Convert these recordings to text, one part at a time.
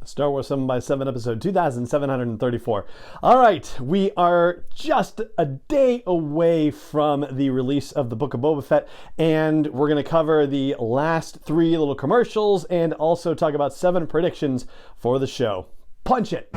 Star Wars 7x7 episode 2734. All right, we are just a day away from the release of the Book of Boba Fett, and we're going to cover the last 3 little commercials and also talk about 7 predictions for the show. Punch it!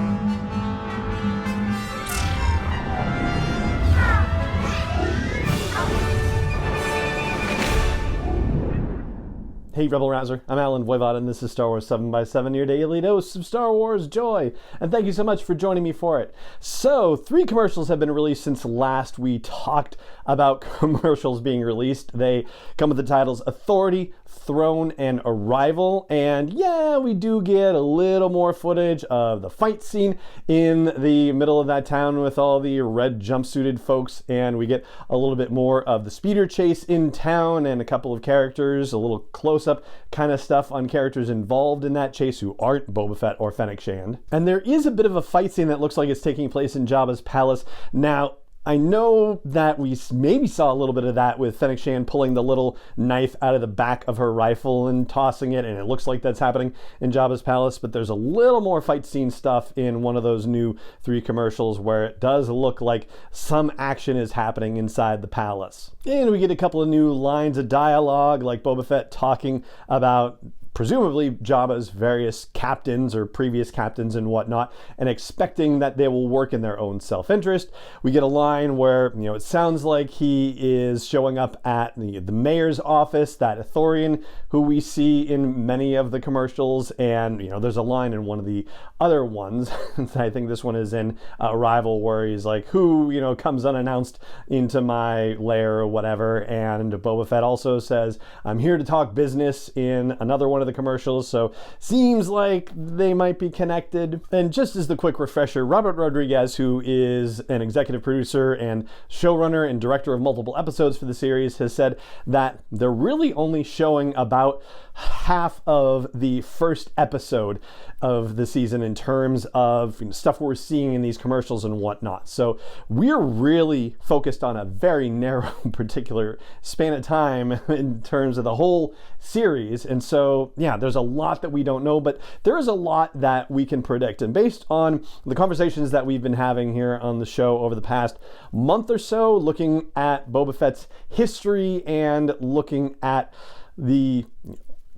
Hey Rebel Rouser, I'm Alan Voivod and this is Star Wars 7x7, your daily dose of Star Wars joy. And thank you so much for joining me for it. So, 3 commercials have been released since last we talked about commercials being released. They come with the titles Authority, Throne, and Arrival. And yeah, we do get a little more footage of the fight scene in the middle of that town with all the red jumpsuited folks. And we get a little bit more of the speeder chase in town and a couple of characters, a little close-up kind of stuff on characters involved in that chase who aren't Boba Fett or Fennec Shand. And there is a bit of a fight scene that looks like it's taking place in Jabba's palace. Now, I know that we maybe saw a little bit of that with Fennec Shand pulling the little knife out of the back of her rifle and tossing it, and it looks like that's happening in Jabba's palace, but there's a little more fight scene stuff in one of those new 3 commercials where it does look like some action is happening inside the palace. And we get a couple of new lines of dialogue, like Boba Fett talking about presumably Jabba's various captains or previous captains and whatnot, and expecting that they will work in their own self-interest. We get a line where, it sounds like he is showing up at the mayor's office, that Ithorian who we see in many of the commercials, and, there's a line in one of the other ones, I think this one is in Arrival, where he's like, who, comes unannounced into my lair or whatever, and Boba Fett also says, I'm here to talk business in another one of the commercials, so seems like they might be connected. And just as the quick refresher, Robert Rodriguez, who is an executive producer and showrunner and director of multiple episodes for the series, has said that they're really only showing about half of the first episode of the season in terms of stuff we're seeing in these commercials and whatnot. So we're really focused on a very narrow particular span of time in terms of the whole series. And so, yeah, there's a lot that we don't know, but there is a lot that we can predict. And based on the conversations that we've been having here on the show over the past month or so, looking at Boba Fett's history and looking at the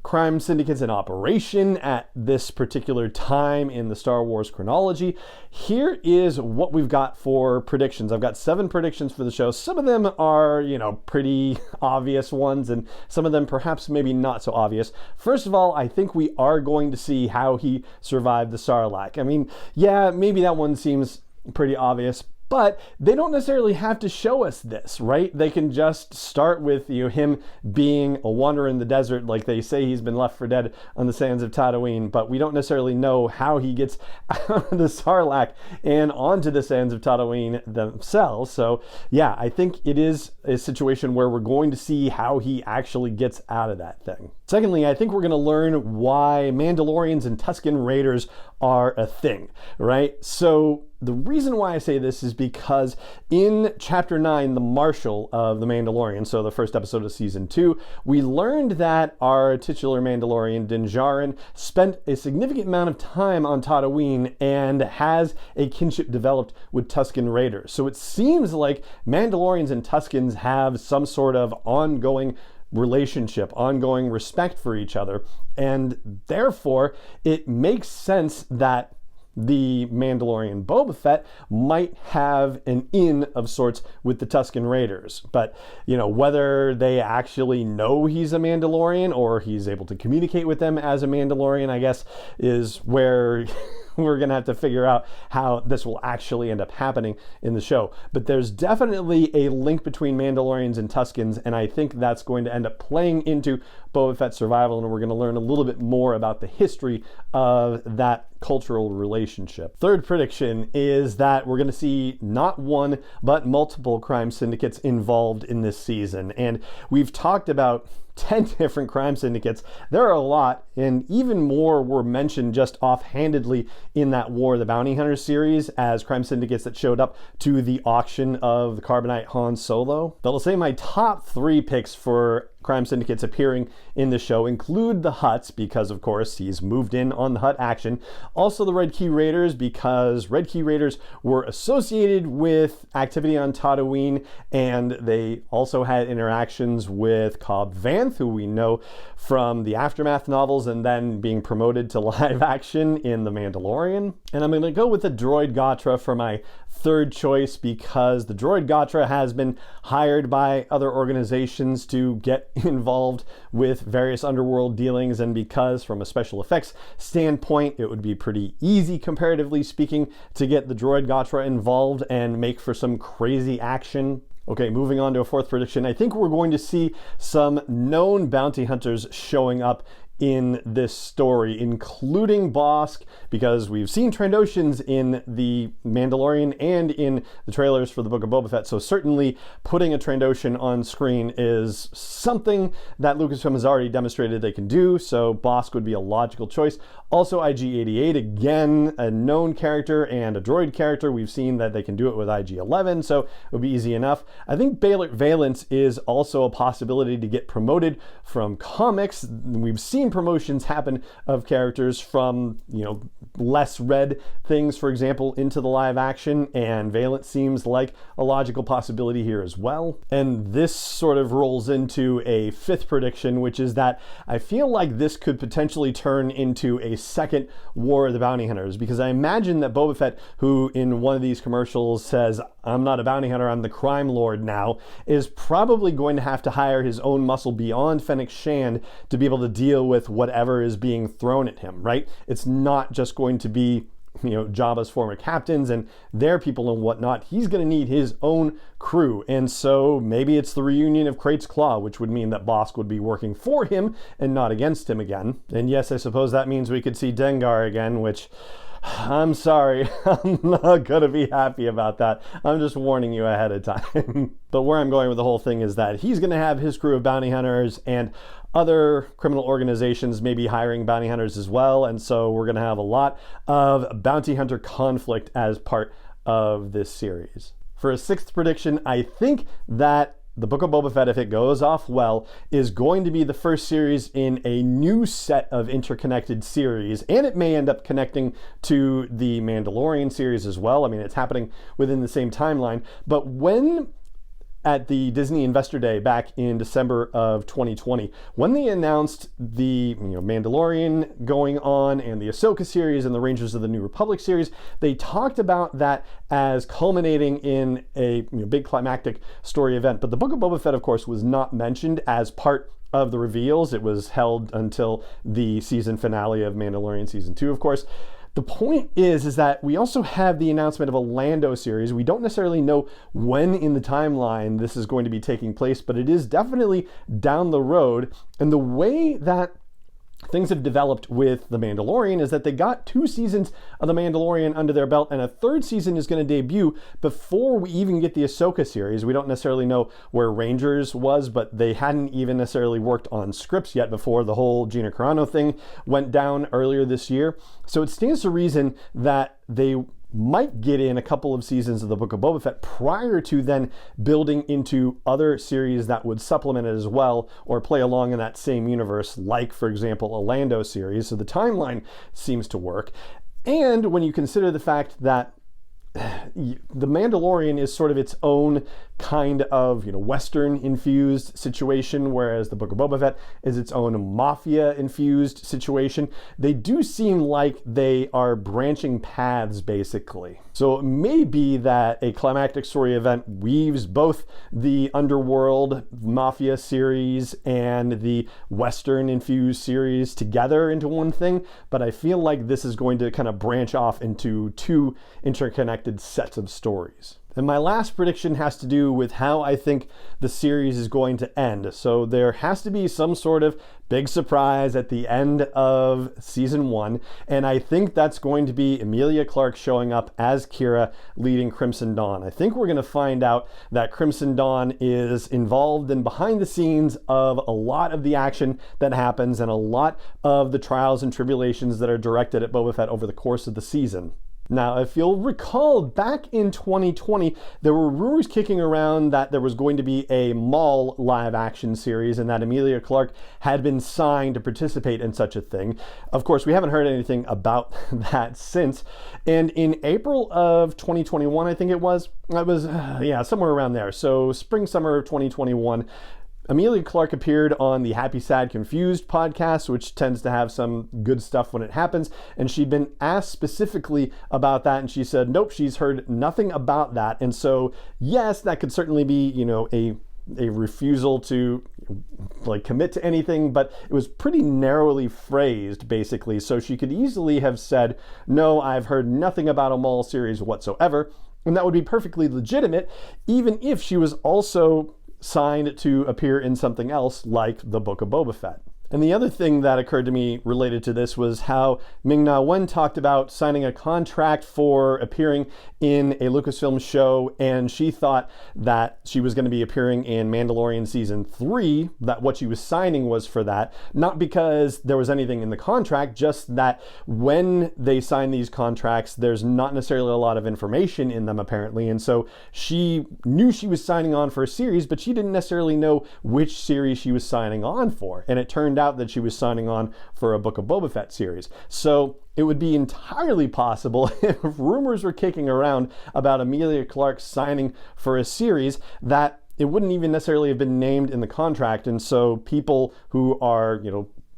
crime syndicates in operation at this particular time in the Star Wars chronology, here is what we've got for predictions. I've got 7 predictions for the show. Some of them are, pretty obvious ones, and some of them perhaps maybe not so obvious. First of all, I think we are going to see how he survived the Sarlacc. I mean, yeah, maybe that one seems pretty obvious, but they don't necessarily have to show us this, right? They can just start with him being a wanderer in the desert, like they say he's been left for dead on the sands of Tatooine, but we don't necessarily know how he gets out of the Sarlacc and onto the sands of Tatooine themselves. So yeah, I think it is a situation where we're going to see how he actually gets out of that thing. Secondly, I think we're going to learn why Mandalorians and Tusken Raiders are a thing, right? So the reason why I say this is because in Chapter 9, The Marshal of the Mandalorian, so the first episode of Season 2, we learned that our titular Mandalorian, Din Djarin, spent a significant amount of time on Tatooine and has a kinship developed with Tusken Raiders. So it seems like Mandalorians and Tuskens have some sort of ongoing relationship, ongoing respect for each other, and therefore it makes sense that the Mandalorian Boba Fett might have an in of sorts with the Tusken Raiders. But, whether they actually know he's a Mandalorian or he's able to communicate with them as a Mandalorian, I guess, is where we're going to have to figure out how this will actually end up happening in the show. But there's definitely a link between Mandalorians and Tuskens, and I think that's going to end up playing into Boba Fett's survival, and we're going to learn a little bit more about the history of that cultural relationship. Third prediction is that we're going to see not one, but multiple crime syndicates involved in this season. And we've talked about 10 different crime syndicates. There are a lot, and even more were mentioned just offhandedly in that War of the Bounty Hunter series as crime syndicates that showed up to the auction of the Carbonite Han Solo. But I'll say my top 3 picks for crime syndicates appearing in the show include the Hutts, because of course he's moved in on the Hutt action. Also the Red Key Raiders, because Red Key Raiders were associated with activity on Tatooine, and they also had interactions with Cobb Vanth, who we know from the Aftermath novels and then being promoted to live action in The Mandalorian. And I'm going to go with the droid Gotra for my third choice, because the droid Gotra has been hired by other organizations to get involved with various underworld dealings, and because from a special effects standpoint it would be pretty easy, comparatively speaking, to get the droid Gotra involved and make for some crazy action. Okay, moving on to a fourth prediction. I think we're going to see some known bounty hunters showing up in this story, including Bossk, because we've seen Trandoshans in The Mandalorian and in the trailers for the Book of Boba Fett, so certainly putting a Trandoshan on screen is something that Lucasfilm has already demonstrated they can do, so Bossk would be a logical choice. Also IG-88, again, a known character and a droid character. We've seen that they can do it with IG-11, so it would be easy enough. I think Baylor Valence is also a possibility to get promoted from comics. We've seen promotions happen of characters from, less read things, for example, into the live action, and Valence seems like a logical possibility here as well. And this sort of rolls into a fifth prediction, which is that I feel like this could potentially turn into a second War of the Bounty Hunters, because I imagine that Boba Fett, who in one of these commercials says, "I'm not a bounty hunter, I'm the crime lord now," is probably going to have to hire his own muscle beyond Fennec Shand to be able to deal with whatever is being thrown at him, right? It's not just going to be Jabba's former captains and their people and whatnot. He's going to need his own crew, and so maybe it's the reunion of Krait's Claw, which would mean that Bossk would be working for him and not against him again. And yes, I suppose that means we could see Dengar again, which, I'm sorry, I'm not gonna be happy about that. I'm just warning you ahead of time. But where I'm going with the whole thing is that he's gonna have his crew of bounty hunters, and other criminal organizations may be hiring bounty hunters as well, and so we're gonna have a lot of bounty hunter conflict as part of this series. For a sixth prediction, I think that the Book of Boba Fett, if it goes off well, is going to be the first series in a new set of interconnected series, and it may end up connecting to the Mandalorian series as well. I mean, it's happening within the same timeline, but when at the Disney Investor Day back in December of 2020, when they announced the Mandalorian going on and the Ahsoka series and the Rangers of the New Republic series, they talked about that as culminating in a big climactic story event. But the Book of Boba Fett, of course, was not mentioned as part of the reveals. It was held until the season finale of Mandalorian Season 2, of course. The point is that we also have the announcement of a Lando series. We don't necessarily know when in the timeline this is going to be taking place, but it is definitely down the road. And the way that things have developed with The Mandalorian is that they got 2 seasons of The Mandalorian under their belt, and a third season is going to debut before we even get the Ahsoka series. We don't necessarily know where Rangers was, but they hadn't even necessarily worked on scripts yet before the whole Gina Carano thing went down earlier this year. So it stands to reason that they might get in a couple of seasons of the Book of Boba Fett prior to then building into other series that would supplement it as well, or play along in that same universe, like, for example, a Lando series. So the timeline seems to work. And when you consider the fact that The Mandalorian is sort of its own kind of, Western-infused situation, whereas the Book of Boba Fett is its own Mafia-infused situation. They do seem like they are branching paths, basically. So it may be that a climactic story event weaves both the Underworld Mafia series and the Western-infused series together into one thing, but I feel like this is going to kind of branch off into 2 interconnected sets of stories. And my last prediction has to do with how I think the series is going to end. So there has to be some sort of big surprise at the end of season 1, and I think that's going to be Emilia Clarke showing up as Qi'ra leading Crimson Dawn. I think we're going to find out that Crimson Dawn is involved in behind the scenes of a lot of the action that happens and a lot of the trials and tribulations that are directed at Boba Fett over the course of the season. Now, if you'll recall, back in 2020, there were rumors kicking around that there was going to be a Maul live-action series and that Emilia Clarke had been signed to participate in such a thing. Of course, we haven't heard anything about that since. And in April of 2021, I think it was somewhere around there. So spring, summer of 2021, Emilia Clarke appeared on the Happy, Sad, Confused podcast, which tends to have some good stuff when it happens. And she'd been asked specifically about that. And she said, nope, she's heard nothing about that. And so, yes, that could certainly be, a refusal to commit to anything, but it was pretty narrowly phrased, basically. So she could easily have said, no, I've heard nothing about a Maul series whatsoever. And that would be perfectly legitimate, even if she was also signed to appear in something else like the Book of Boba Fett. And the other thing that occurred to me related to this was how Ming-Na Wen talked about signing a contract for appearing in a Lucasfilm show, and she thought that she was going to be appearing in Mandalorian Season 3, that what she was signing was for that, not because there was anything in the contract, just that when they sign these contracts, there's not necessarily a lot of information in them, apparently, and so she knew she was signing on for a series, but she didn't necessarily know which series she was signing on for, and it turned out that she was signing on for a Book of Boba Fett series. So it would be entirely possible, if rumors were kicking around about Emilia Clarke signing for a series, that it wouldn't even necessarily have been named in the contract. And so people who are,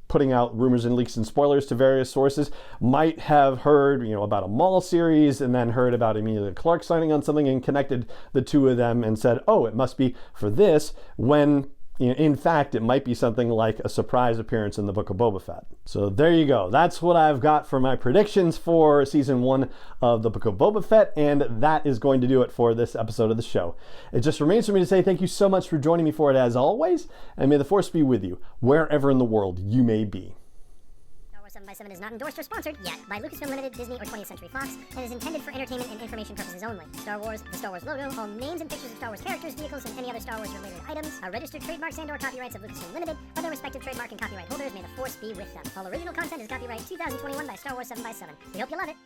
putting out rumors and leaks and spoilers to various sources might have heard, about a Maul series and then heard about Emilia Clarke signing on something and connected the two of them and said, oh, it must be for this, when in fact, it might be something like a surprise appearance in the Book of Boba Fett. So there you go. That's what I've got for my predictions for Season 1 of the Book of Boba Fett, and that is going to do it for this episode of the show. It just remains for me to say thank you so much for joining me for it as always, and may the Force be with you, wherever in the world you may be. 7x7 is not endorsed or sponsored yet by Lucasfilm Limited, Disney, or 20th Century Fox, and is intended for entertainment and information purposes only. Star Wars, the Star Wars logo, all names and pictures of Star Wars characters, vehicles, and any other Star Wars related items are registered trademarks and/or copyrights of Lucasfilm Limited, or their respective trademark and copyright holders. May the Force be with them. All original content is copyright 2021 by Star Wars 7x7. We hope you love it.